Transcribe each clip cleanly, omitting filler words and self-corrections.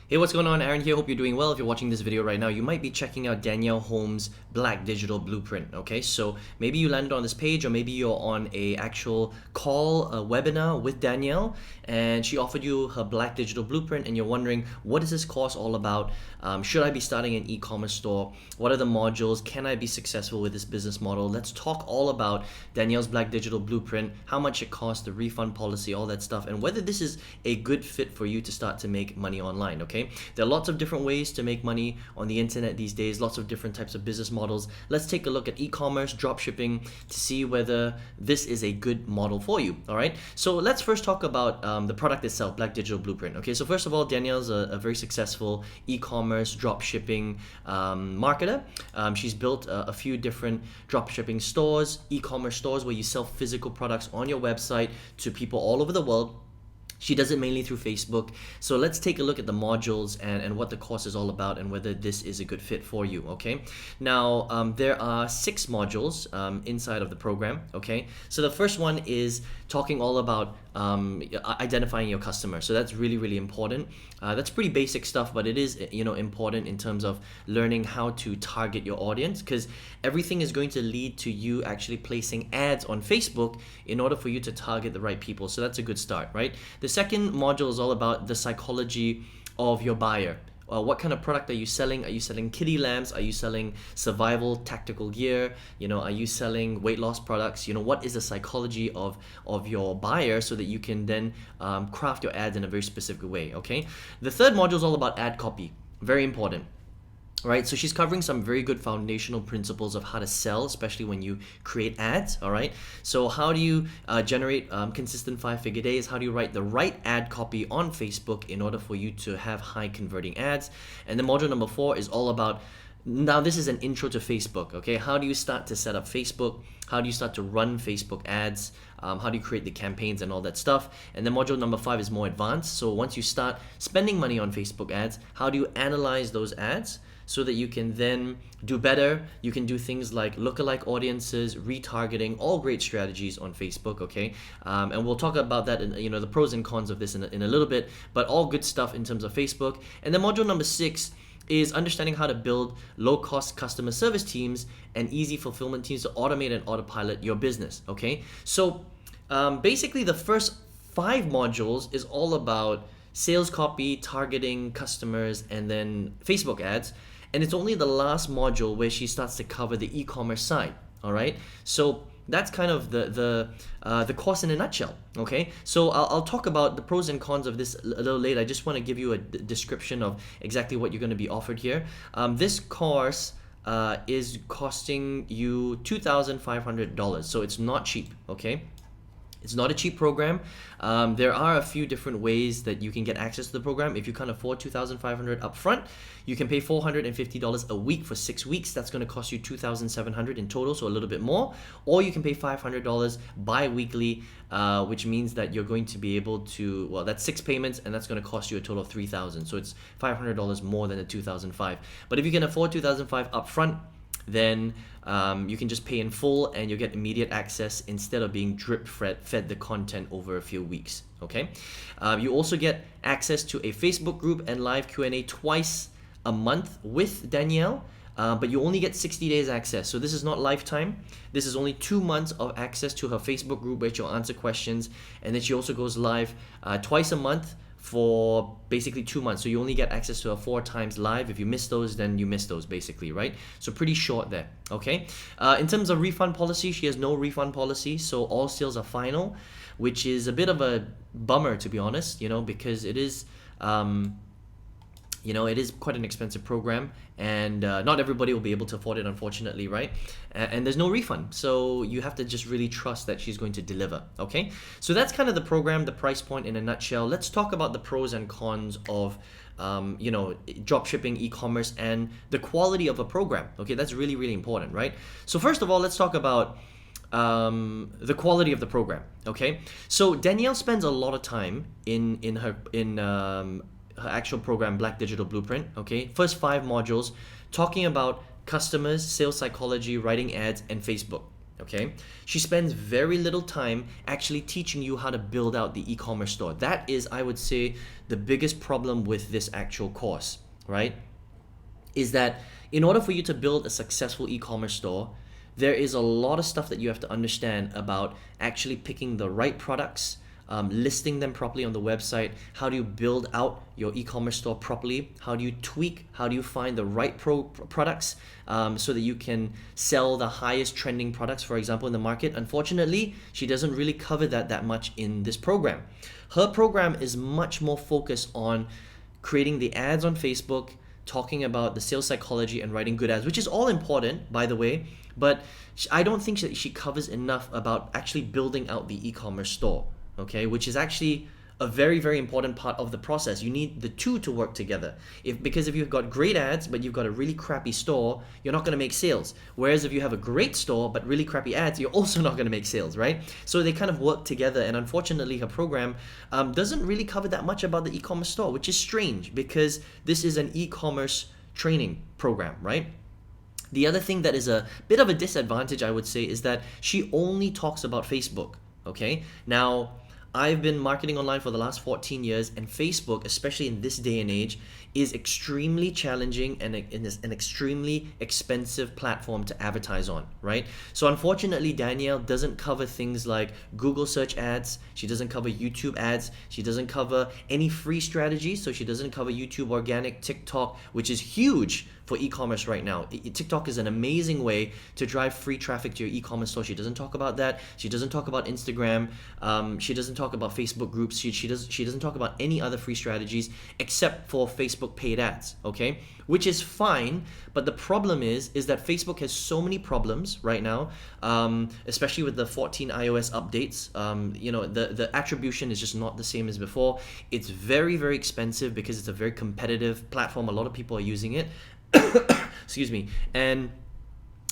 Hey, what's going on? Aaron here. Hope you're doing well. If you're watching this video right now, you might be checking out Danielle Holmes' Black Digital Blueprint. Okay, so maybe you landed on this page, or maybe you're on a actual call, a webinar with Danielle, and she offered you her Black Digital Blueprint, and you're wondering, what is this course all about? Should I be starting an e-commerce store? What are the modules? Can I be successful with this business model? Let's talk all about Danielle's Black Digital Blueprint, how much it costs, the refund policy, all that stuff, and whether this is a good fit for you to start to make money online. Okay. There are lots of different ways to make money on the internet these days, lots of different types of business models. Let's take a look at e-commerce, dropshipping, to see whether this is a good model for you. All right. So let's first talk about the product itself, Black Digital Blueprint. Okay. So first of all, Danielle's a very successful e-commerce dropshipping marketer. She's built a few different dropshipping stores, e-commerce stores where you sell physical products on your website to people all over the world. She does it mainly through Facebook. So let's take a look at the modules and what the course is all about and whether this is a good fit for you, okay? Now, there are 6 modules inside of the program, okay? So the first one is talking all about identifying your customer. So that's really, really important. That's pretty basic stuff, but it is, important in terms of learning how to target your audience, because everything is going to lead to you actually placing ads on Facebook in order for you to target the right people. So that's a good start, right? The second module is all about the psychology of your buyer. What kind of product are you selling? Are you selling kitty lamps? Are you selling survival tactical gear? Are you selling weight loss products? What is the psychology of your buyer so that you can then craft your ads in a very specific way, okay? The third module is all about ad copy. Very important. Right, so she's covering some very good foundational principles of how to sell, especially when you create ads. All right, so how do you generate consistent 5-figure days? How do you write the right ad copy on Facebook in order for you to have high converting ads? And then module number 4 is all about, now this is an intro to Facebook. Okay, how do you start to set up Facebook? How do you start to run Facebook ads? How do you create the campaigns and all that stuff? And then module number 5 is more advanced. So once you start spending money on Facebook ads, how do you analyze those ads so that you can then do better? You can do things like lookalike audiences, retargeting, all great strategies on Facebook, okay? And we'll talk about that, in, the pros and cons of this in a little bit, but all good stuff in terms of Facebook. And then module number 6 is understanding how to build low-cost customer service teams and easy fulfillment teams to automate and autopilot your business, okay? So basically the first 5 modules is all about sales copy, targeting customers, and then Facebook ads. And it's only the last module where she starts to cover the e-commerce side, all right? So that's kind of the course in a nutshell, okay? So I'll talk about the pros and cons of this a little later. I just want to give you a description of exactly what you're going to be offered here. This course is costing you $2,500, so it's not cheap, okay? It's not a cheap program. There are a few different ways that you can get access to the program. If you can't afford $2,500 up front, you can pay $450 a week for 6 weeks. That's going to cost you $2,700 in total, so a little bit more. Or you can pay $500 bi-weekly, which means that you're going to be able to, well, that's 6 payments, and that's going to cost you a total of $3,000. So it's $500 more than the $2,500. But if you can afford $2,500 up front, then you can just pay in full and you'll get immediate access instead of being drip fed the content over a few weeks, okay? You also get access to a Facebook group and live Q&A twice a month with Danielle, but you only get 60 days access. So this is not lifetime. This is only 2 months of access to her Facebook group where she'll answer questions, and then she also goes live twice a month for basically 2 months. So you only get access to her 4 times live. If you miss those, then you miss those basically, right? So pretty short there, okay? In terms of refund policy, she has no refund policy, so all sales are final, which is a bit of a bummer, to be honest, because it is it is quite an expensive program, and not everybody will be able to afford it, unfortunately, right? And there's no refund, so you have to just really trust that she's going to deliver, okay? So that's kind of the program, the price point in a nutshell. Let's talk about the pros and cons of dropshipping, e-commerce, and the quality of a program, okay? That's really, really important, right? So first of all, let's talk about the quality of the program, okay? So Danielle spends a lot of time in her actual program, Black Digital Blueprint, okay? First 5 modules talking about customers, sales psychology, writing ads, and Facebook, Okay, she spends very little time actually teaching you how to build out the e-commerce store. That is, I would say, the biggest problem with this actual course, right? Is that in order for you to build a successful e-commerce store, there is a lot of stuff that you have to understand about actually picking the right products, listing them properly on the website. How do you build out your e-commerce store properly? How do you tweak? How do you find the right products so that you can sell the highest trending products, for example, in the market? Unfortunately, she doesn't really cover that much in this program. Her program is much more focused on creating the ads on Facebook, talking about the sales psychology and writing good ads, which is all important, by the way, but I don't think that she covers enough about actually building out the e-commerce store, okay, which is actually a very, very important part of the process. You need the two to work together. Because if you've got great ads, but you've got a really crappy store, you're not gonna make sales. Whereas if you have a great store, but really crappy ads, you're also not gonna make sales, right? So they kind of work together, and unfortunately her program doesn't really cover that much about the e-commerce store, which is strange because this is an e-commerce training program, right? The other thing that is a bit of a disadvantage, I would say, is that she only talks about Facebook, okay? Now, I've been marketing online for the last 14 years, and Facebook, especially in this day and age, is extremely challenging and is an extremely expensive platform to advertise on, right? So unfortunately, Danielle doesn't cover things like Google search ads. She doesn't cover YouTube ads. She doesn't cover any free strategies. So she doesn't cover YouTube organic, TikTok, which is huge for e-commerce right now. TikTok is an amazing way to drive free traffic to your e-commerce store. She doesn't talk about that. She doesn't talk about Instagram. She doesn't talk about Facebook groups. She doesn't talk about any other free strategies except for Facebook paid ads, okay? Which is fine, but the problem is that Facebook has so many problems right now, especially with the 14 iOS updates. The attribution is just not the same as before. It's very, very expensive because it's a very competitive platform. A lot of people are using it. Excuse me. And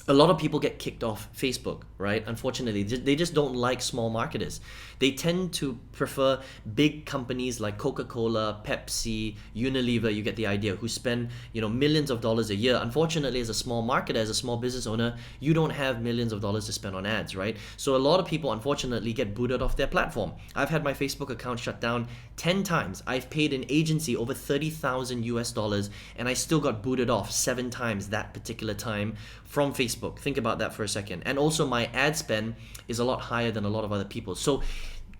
a lot of people get kicked off Facebook, right? Unfortunately, they just don't like small marketers. They tend to prefer big companies like Coca-Cola, Pepsi, Unilever, you get the idea, who spend, millions of dollars a year. Unfortunately, as a small marketer, as a small business owner, you don't have millions of dollars to spend on ads, right? So a lot of people, unfortunately, get booted off their platform. I've had my Facebook account shut down 10 times. I've paid an agency over $30,000 and I still got booted off 7 times that particular time from Facebook. Think about that for a second. And also my ad spend is a lot higher than a lot of other people. So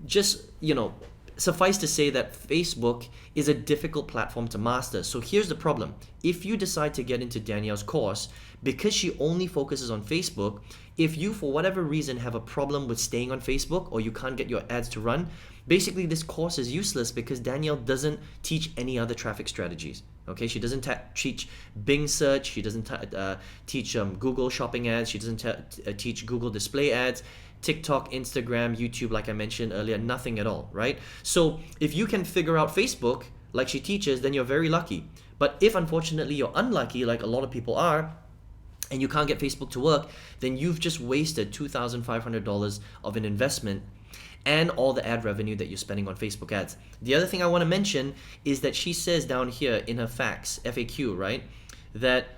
just, suffice to say that Facebook is a difficult platform to master. So here's the problem. If you decide to get into Danielle's course, because she only focuses on Facebook, if you for whatever reason have a problem with staying on Facebook or you can't get your ads to run, basically this course is useless because Danielle doesn't teach any other traffic strategies. Okay, she doesn't teach Bing search, she doesn't teach Google shopping ads, she doesn't teach Google display ads, TikTok, Instagram, YouTube, like I mentioned earlier, nothing at all, right? So if you can figure out Facebook like she teaches, then you're very lucky. But if unfortunately you're unlucky, like a lot of people are, and you can't get Facebook to work, then you've just wasted $2,500 of an investment and all the ad revenue that you're spending on Facebook ads. The other thing I want to mention is that she says down here in her FAQ, right, that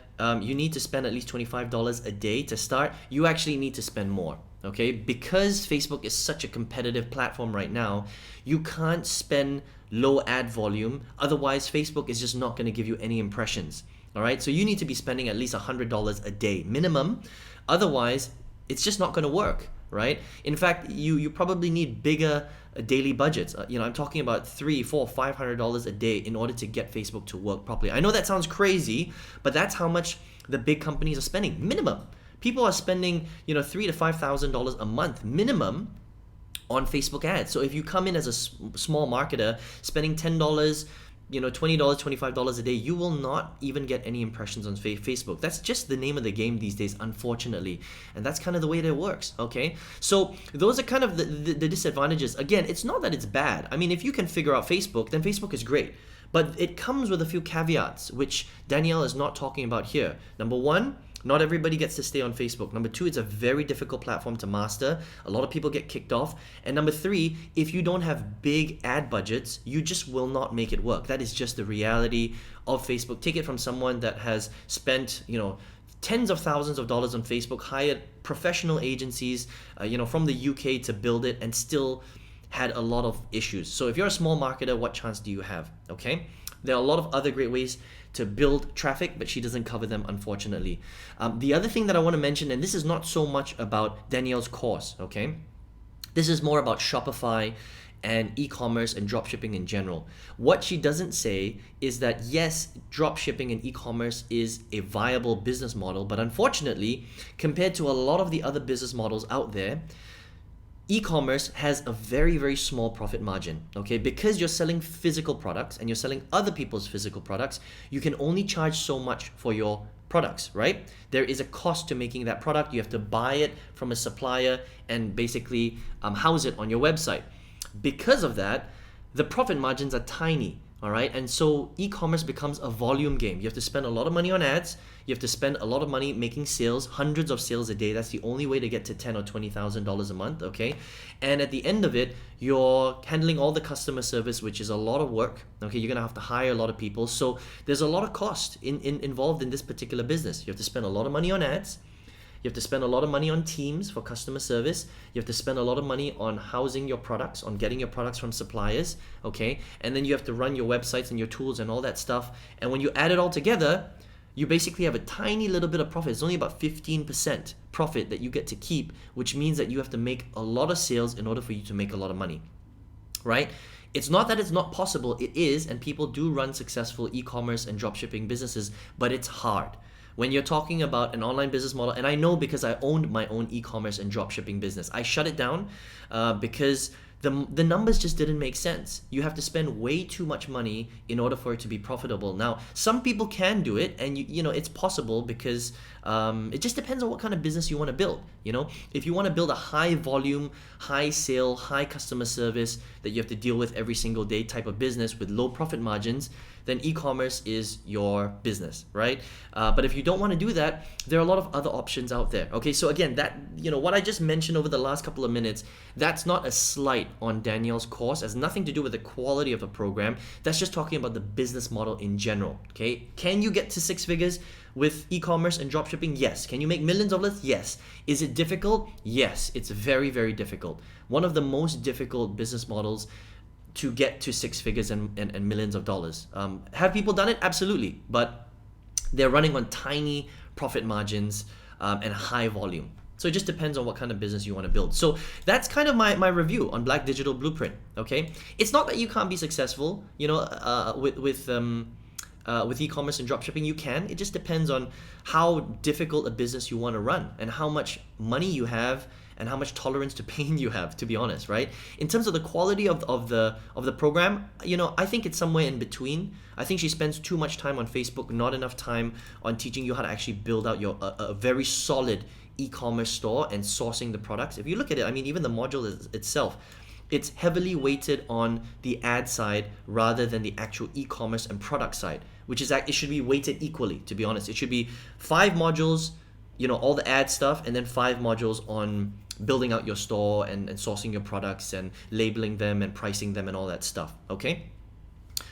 you need to spend at least $25 a day to start. You actually need to spend more, okay? Because Facebook is such a competitive platform right now, you can't spend low ad volume, otherwise Facebook is just not going to give you any impressions, all right? So you need to be spending at least $100 a day minimum, otherwise it's just not going to work, right? In fact, you probably need bigger daily budgets. I'm talking about $300, $400, $500 a day in order to get Facebook to work properly. I know that sounds crazy, but that's how much the big companies are spending minimum. People are spending $3,000 to $5,000 a month minimum on Facebook ads. So if you come in as a small marketer spending $10, $20, $25 a day, you will not even get any impressions on Facebook. That's just the name of the game these days, unfortunately. And that's kind of the way that it works, okay? So those are kind of the disadvantages. Again, it's not that it's bad. I mean, if you can figure out Facebook, then Facebook is great. But it comes with a few caveats, which Danielle is not talking about here. Number one, not everybody gets to stay on Facebook. Number two, it's a very difficult platform to master. A lot of people get kicked off. And number three, if you don't have big ad budgets, you just will not make it work. That is just the reality of Facebook. Take it from someone that has spent, tens of thousands of dollars on Facebook, hired professional agencies, from the UK to build it, and still had a lot of issues. So if you're a small marketer, what chance do you have? Okay, there are a lot of other great ways to build traffic, but she doesn't cover them, unfortunately. The other thing that I want to mention, and this is not so much about Danielle's course, okay? This is more about Shopify and e-commerce and dropshipping in general. What she doesn't say is that yes, dropshipping and e-commerce is a viable business model, but unfortunately, compared to a lot of the other business models out there, e-commerce has a very, very small profit margin, okay? Because you're selling physical products and you're selling other people's physical products, you can only charge so much for your products, right? There is a cost to making that product. You have to buy it from a supplier and basically house it on your website. Because of that, the profit margins are tiny, all right? And so e-commerce becomes a volume game. You have to spend a lot of money on ads. You have to spend a lot of money making sales, hundreds of sales a day. That's the only way to get to $10,000 or $20,000 a month, okay? And at the end of it, you're handling all the customer service, which is a lot of work, okay? You're gonna have to hire a lot of people. So there's a lot of cost involved in this particular business. You have to spend a lot of money on ads. You have to spend a lot of money on teams for customer service. You have to spend a lot of money on housing your products, on getting your products from suppliers, okay? And then you have to run your websites and your tools and all that stuff. And when you add it all together, you basically have a tiny little bit of profit. It's only about 15% profit that you get to keep, which means that you have to make a lot of sales in order for you to make a lot of money, right? It's not that it's not possible, it is, and people do run successful e-commerce and dropshipping businesses, but it's hard. When you're talking about an online business model, and I know because I owned my own e-commerce and dropshipping business, I shut it down because the numbers just didn't make sense. You have to spend way too much money in order for it to be profitable. Now, some people can do it, and it's possible because it just depends on what kind of business you want to build. If you want to build a high volume, high sale, high customer service that you have to deal with every single day type of business with low profit margins, then e-commerce is your business, right? But if you don't want to do that, there are a lot of other options out there. Okay, so again, that what I just mentioned over the last couple of minutes, that's not a slight on Danielle's course. It has nothing to do with the quality of the program. That's just talking about the business model in general. Okay, can you get to six figures with e-commerce and dropshipping? Yes. Can you make millions of dollars? Yes. Is it difficult? Yes, it's very, very difficult. One of the most difficult business models to get to six figures and millions of dollars. Have people done it? Absolutely. But they're running on tiny profit margins and high volume. So it just depends on what kind of business you want to build. So that's kind of my review on Black Digital Blueprint, okay? It's not that you can't be successful, with e-commerce and dropshipping. You can. It just depends on how difficult a business you want to run and how much money you have and how much tolerance to pain you have, to be honest, right? In terms of the quality of the program, I think it's somewhere in between. I think she spends too much time on Facebook, not enough time on teaching you how to actually build out a very solid e-commerce store and sourcing the products. If you look at it, I mean, even the module itself, it's heavily weighted on the ad side rather than the actual e-commerce and product side, which is that it should be weighted equally, to be honest. It should be 5 modules, all the ad stuff, and then 5 modules on building out your store and sourcing your products and labeling them and pricing them and all that stuff, okay?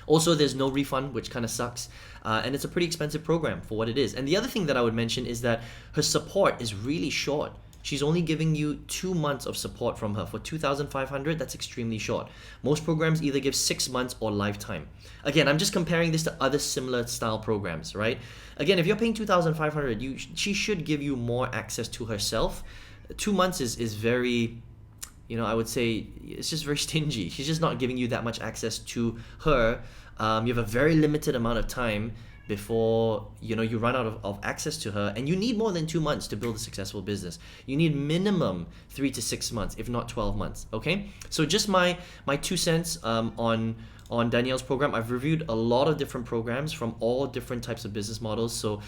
Also, there's no refund, which kind of sucks, and it's a pretty expensive program for what it is. And the other thing that I would mention is that her support is really short. She's only giving you 2 months of support from her for $2,500. That's extremely short. Most programs either give 6 months or lifetime. Again, I'm just comparing this to other similar style programs, right? Again, if you're paying $2,500, she should give you more access to herself. 2 months is very, I would say it's just very stingy. She's just not giving you that much access to her. You have a very limited amount of time before you run out of access to her, and you need more than 2 months to build a successful business. You need minimum 3 to 6 months, if not 12 months. Okay, so just my 2 cents on Danielle's program. I've reviewed a lot of different programs from all different types of business models. So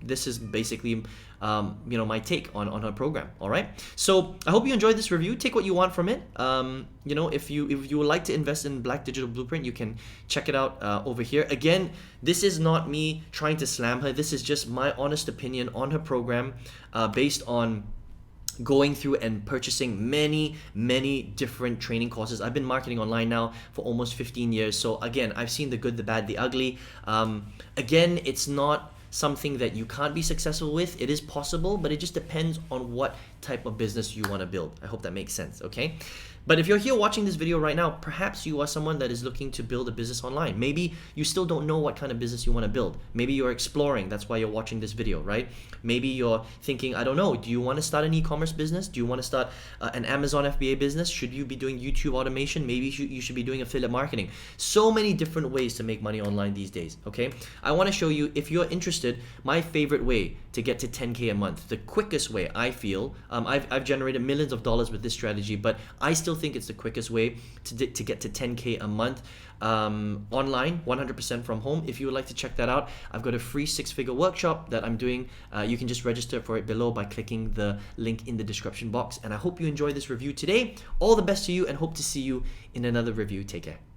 this is basically my take on her program. All right, so I hope you enjoyed this review. Take what you want from it. If you would like to invest in Black Digital Blueprint, you can check it out over here. Again, this is not me trying to slam her. This is just my honest opinion on her program, based on going through and purchasing many different training courses. I've been marketing online now for almost 15 years. So again, I've seen the good, the bad, the ugly. Again, it's not something that you can't be successful with. It is possible, but it just depends on what type of business you want to build. I hope that makes sense, okay? But if you're here watching this video right now, perhaps you are someone that is looking to build a business online. Maybe you still don't know what kind of business you want to build. Maybe you're exploring, that's why you're watching this video, right? Maybe you're thinking, I don't know, do you want to start an e-commerce business? Do you want to start an Amazon FBA business? Should you be doing YouTube automation? Maybe you should be doing affiliate marketing. So many different ways to make money online these days, okay? I want to show you, if you're interested, my favorite way to get to 10K a month. The quickest way, I feel, I've generated millions of dollars with this strategy, but I still think it's the quickest way to get to 10K a month online, 100% from home. If you would like to check that out, I've got a free 6-figure workshop that I'm doing. You can just register for it below by clicking the link in the description box. And I hope you enjoyed this review today. All the best to you and hope to see you in another review. Take care.